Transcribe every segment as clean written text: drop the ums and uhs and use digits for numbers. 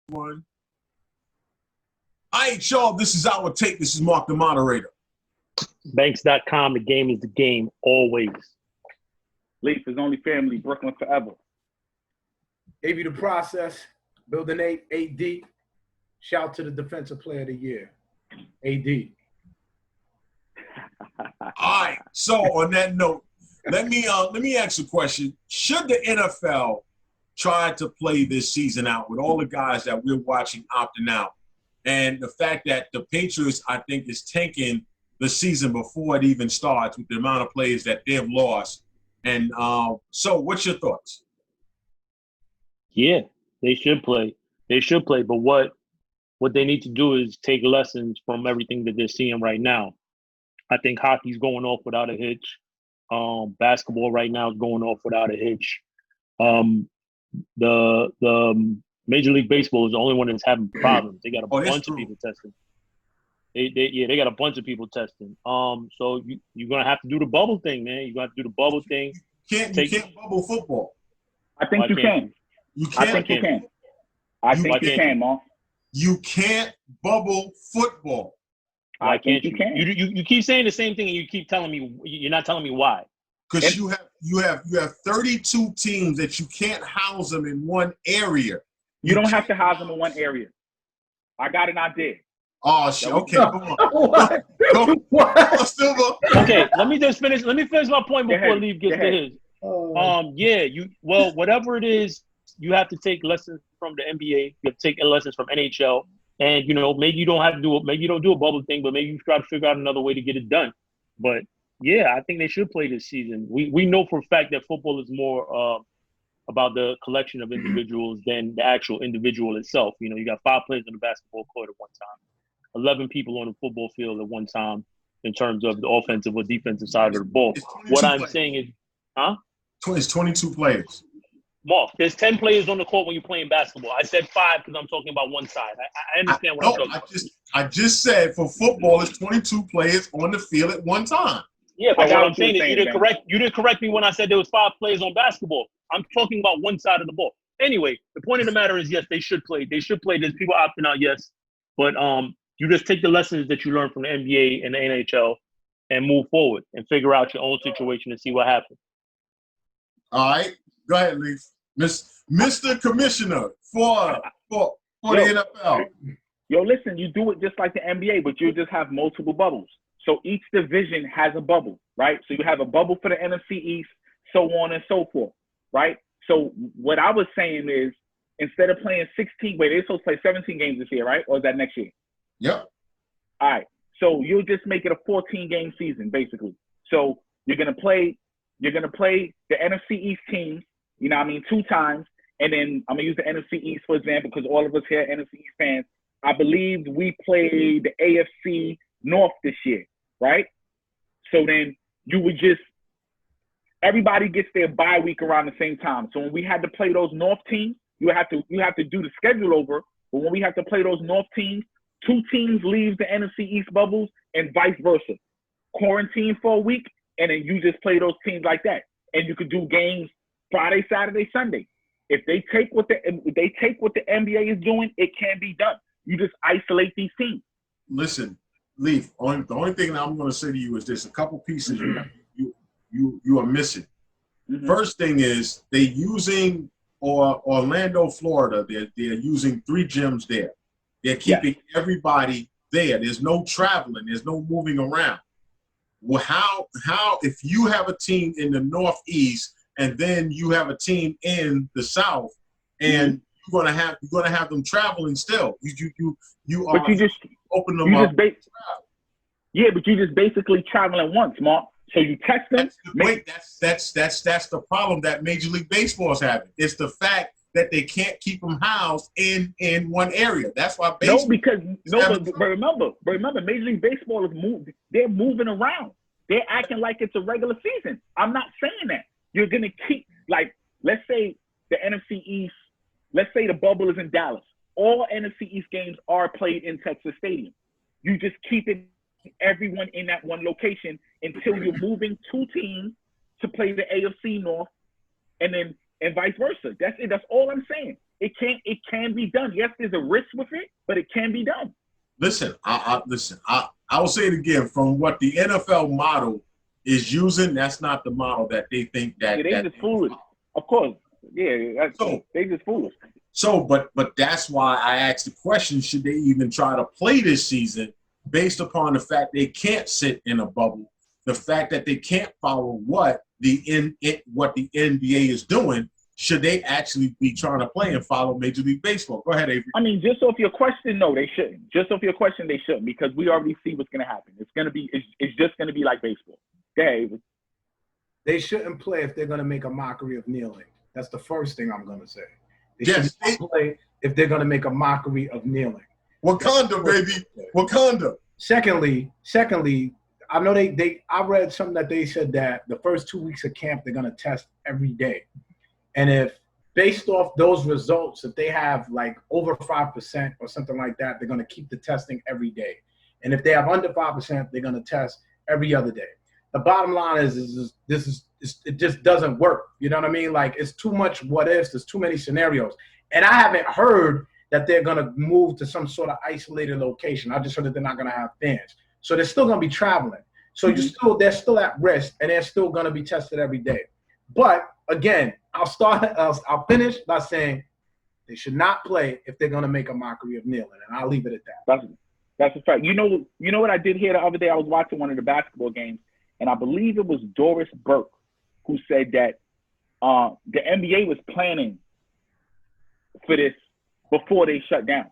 One. All right, y'all. This is our take. This is Mark, the moderator. Banks.com. The game is the game, always. Leaf is only family. Brooklyn forever. AV the process. Building 8, AD. Shout to the defensive player of the year, AD. All right. So on that note, let me ask a question. Should the NFL try to play this season out with all the guys that we're watching opting out, and the fact that the Patriots, I think, is tanking the season before it even starts with the amount of players that they've lost? And so, what's your thoughts? Yeah, they should play. They should play, but what they need to do is take lessons from everything that they're seeing right now. I think hockey's going off without a hitch. Basketball right now is going off without a hitch. The Major League Baseball is the only one that's having problems. They got a bunch of people testing. They got a bunch of people testing. So you're gonna have to do the bubble thing, man. You're gonna have to do the bubble thing. You can't bubble football. I think you can. You can't. I think you can. I think you can, Mark. You can't bubble football. Why can't you? You keep saying the same thing, and you keep telling me you're not telling me why. Because you have 32 teams that you can't house them in one area. You don't have to house them in one area. I got an idea. Oh shit! Okay, come on. What? Silver. Okay, let me finish my point before Leaf gets to his. Whatever it is, you have to take lessons from the NBA. You have to take lessons from NHL, and maybe you don't have to do it. Maybe you don't do a bubble thing, but maybe you try to figure out another way to get it done. But yeah, I think they should play this season. We know for a fact that football is more about the collection of individuals than the actual individual itself. You got 5 players on the basketball court at one time, 11 people on the football field at one time in terms of the offensive or defensive side of the ball. What I'm saying is, It's 22 players. Mark, there's 10 players on the court when you're playing basketball. I said 5 because I'm talking about one side. I understand what I'm talking about. I just said for football, it's 22 players on the field at one time. Yeah, but what I'm saying is you didn't correct me when I said there was 5 players on basketball. I'm talking about one side of the ball. Anyway, the point of the matter is, yes, they should play. They should play. There's people opting out, yes. But you just take the lessons that you learn from the NBA and the NHL and move forward and figure out your own situation and see what happens. All right. Go ahead, Leaf. Mr. Commissioner for the NFL. Yo, listen, you do it just like the NBA, but you just have multiple bubbles. So each division has a bubble, right? So you have a bubble for the NFC East, so on and so forth, right? So what I was saying is, instead of playing 16, they're supposed to play 17 games this year, right? Or is that next year? Yep. All right. So you'll just make it a 14-game season, basically. So you're gonna play the NFC East teams, 2 times, and then I'm gonna use the NFC East for example, because all of us here are NFC East fans. I believe we played the AFC North this year, right? So then everybody gets their bye week around the same time. So when we had to play those North teams, you have to do the schedule over. But when we have to play those North teams, 2 teams leave the NFC East bubbles and vice versa. Quarantine for a week, and then you just play those teams like that. And you could do games Friday, Saturday, Sunday. If they take what the NBA is doing, it can be done. You just isolate these teams. Listen, Leaf, the only thing that I'm going to say to you is there's a couple pieces you are missing. Mm-hmm. First thing is they're using Orlando, Florida. They're using 3 gyms there. They're keeping everybody there. There's no traveling. There's no moving around. Well, how if you have a team in the Northeast and then you have a team in the South, and you're gonna have them traveling still. You just open them up. But you just basically traveling once, Mark. So you test them. That's the problem that Major League Baseball is having. It's the fact that they can't keep them housed in one area. That's why baseball. But remember, Major League Baseball is they're moving around. They're acting like it's a regular season. I'm not saying that. You're gonna keep, like, let's say the NFC East. Let's say the bubble is in Dallas. All NFC East games are played in Texas Stadium. You just keep everyone in that one location until you're moving 2 teams to play the AFC North, and vice versa. That's it. That's all I'm saying. It can be done. Yes, there's a risk with it, but it can be done. Listen, I will say it again. From what the NFL model is using, that's not the model that they think that. Yeah, they just foolish. Of course. Yeah, they just foolish. So, but that's why I asked the question: should they even try to play this season, based upon the fact they can't sit in a bubble, the fact that they can't follow what the NBA is doing? Should they actually be trying to play and follow Major League Baseball? Go ahead, Avery. I mean, just off your question, no, they shouldn't. Just off your question, they shouldn't, because we already see what's going to happen. It's just going to be like baseball. Yeah, Avery. They shouldn't play if they're going to make a mockery of kneeling. That's the first thing I'm going to say. They Yes. shouldn't play if they're going to make a mockery of kneeling. Wakanda, baby. Wakanda. Secondly, I know I read something that they said that the first 2 weeks of camp, they're going to test every day. And if based off those results, if they have like over 5% or something like that, they're going to keep the testing every day. And if they have under 5%, they're going to test every other day. The bottom line is it just doesn't work. You know what I mean? Like, it's too much what ifs. There's too many scenarios. And I haven't heard that they're going to move to some sort of isolated location. I just heard that they're not going to have fans. So they're still going to be traveling. So they're still at risk, and they're still going to be tested every day. But again, I'll finish by saying they should not play if they're going to make a mockery of kneeling, and I'll leave it at that. That's a fact. You know what I did here the other day? I was watching one of the basketball games, and I believe it was Doris Burke who said that the NBA was planning for this before they shut down.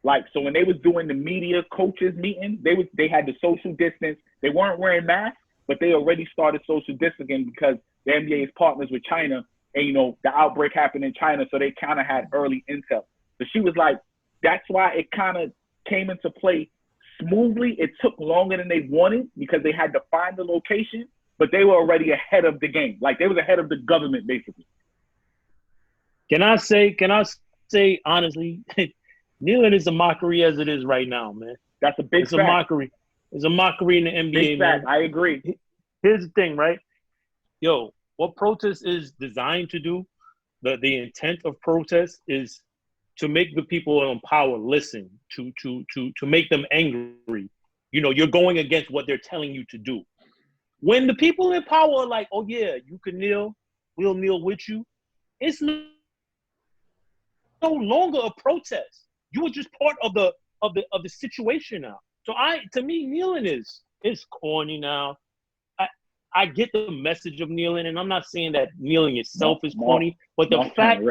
Like, so when they was doing the media coaches meeting, they had the social distance. They weren't wearing masks, but they already started social distancing because the NBA is partners with China, and the outbreak happened in China, so they kind of had early intel. So she was like, that's why it kind of came into play smoothly. It took longer than they wanted because they had to find the location, but they were already ahead of the game. Like, they was ahead of the government, basically. Can I say honestly, kneeling is a mockery as it is right now, man. That's a big fact. A mockery. It's a mockery in the NBA, big fact. man. I agree. Here's the thing, right? Yo, what protest is designed to do, the intent of protest is to make the people in power listen, to make them angry. You're going against what they're telling you to do. When the people in power are like, oh yeah, you can kneel, we'll kneel with you, it's no longer a protest. You are just part of the situation now. So to me, kneeling is corny now. I get the message of kneeling, and I'm not saying that kneeling itself is corny, but the fact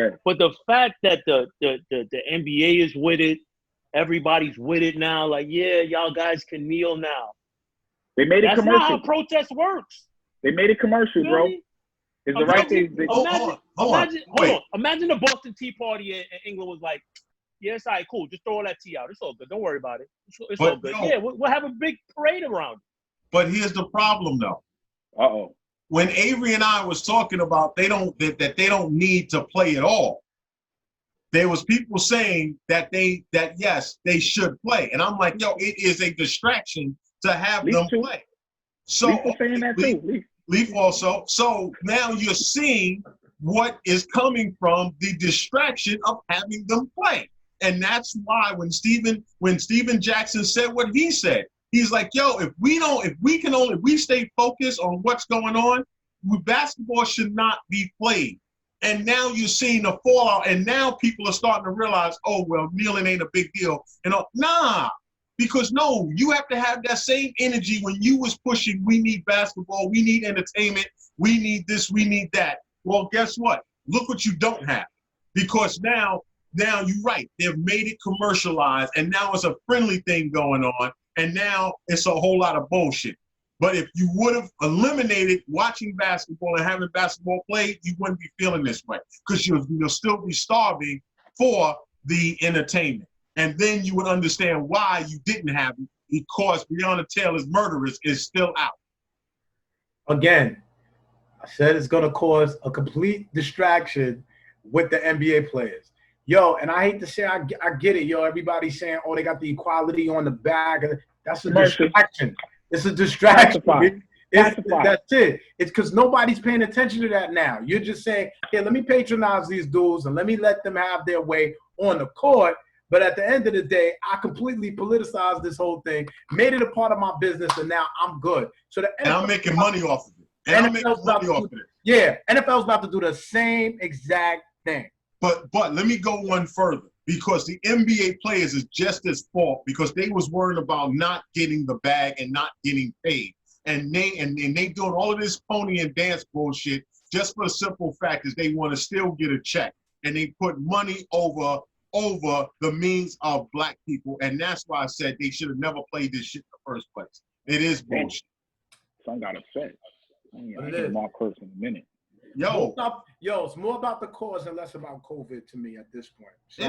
that the NBA is with it, everybody's with it now. Like, yeah, y'all guys can kneel now. They made a commercial. That's not how protest works. They made a commercial, bro. It's the right thing. Imagine the Boston Tea Party in England was like, yeah, it's all right, cool. Just throw all that tea out. It's all good. Don't worry about it. It's all good. Yeah, we'll have a big parade around it. But here's the problem, though. Uh-oh. When Avery and I was talking about they don't need to play at all, there was people saying that yes, they should play. And I'm like, yo, it is a distraction to have them play. So saying that too. Leaf also. So now you're seeing what is coming from the distraction of having them play. And that's why when Steven Jackson said what he said, he's like, yo, if we stay focused on what's going on, basketball should not be played. And now you're seeing the fallout, and now people are starting to realize, oh, well, kneeling ain't a big deal. Because no, you have to have that same energy when you was pushing, we need basketball, we need entertainment, we need this, we need that. Well, guess what? Look what you don't have. Because now you're right. They've made it commercialized, and now it's a friendly thing going on, and now it's a whole lot of bullshit. But if you would have eliminated watching basketball and having basketball played, you wouldn't be feeling this way, because you'll still be starving for the entertainment. And then you would understand why you didn't have it, because Breonna Taylor's murderers is still out. Again, I said it's going to cause a complete distraction with the NBA players. Yo, and I hate to say, I get it, yo. Everybody's saying, oh, they got the equality on the back. That's a distraction. It's a distraction. That's it. It's because nobody's paying attention to that now. You're just saying, "Hey, let me patronize these dudes and let me let them have their way on the court." But at the end of the day, I completely politicized this whole thing, made it a part of my business, and now I'm good. So and I'm making money off of it. And I'm making money off of it. Yeah, NFL's about to do the same exact thing. But let me go one further, because the NBA players is just as fault, because they was worried about not getting the bag and not getting paid. And they doing all of this pony and dance bullshit just for the simple fact is they want to still get a check. And they put money over the means of black people. And that's why I said they should have never played this shit in the first place. It is bullshit. Son got upset. I get Mark Curse in a minute. It's more about the cause and less about COVID to me at this point. So.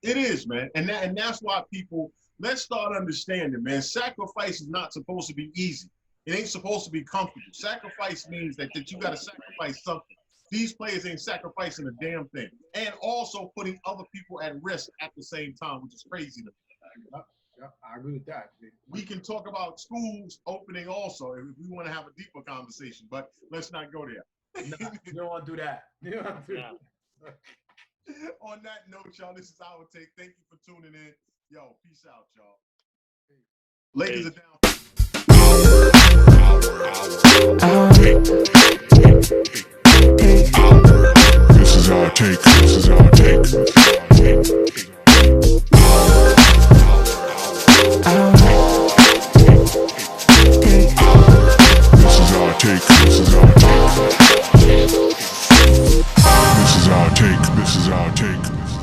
It is, man. And that's why people, let's start understanding, man. Sacrifice is not supposed to be easy. It ain't supposed to be comfortable. Sacrifice means that you got to sacrifice something. These players ain't sacrificing a damn thing. And also putting other people at risk at the same time, which is crazy to me. Yeah, I agree with that. We can talk about schools opening also if we want to have a deeper conversation, but let's not go there. No, you don't want to do that. On that note, y'all, this is our take. Thank you for tuning in. Yo, peace out, y'all. Ladies are down. This is our take. This is our take. This is our take. This is our take. This is our take. This is our take.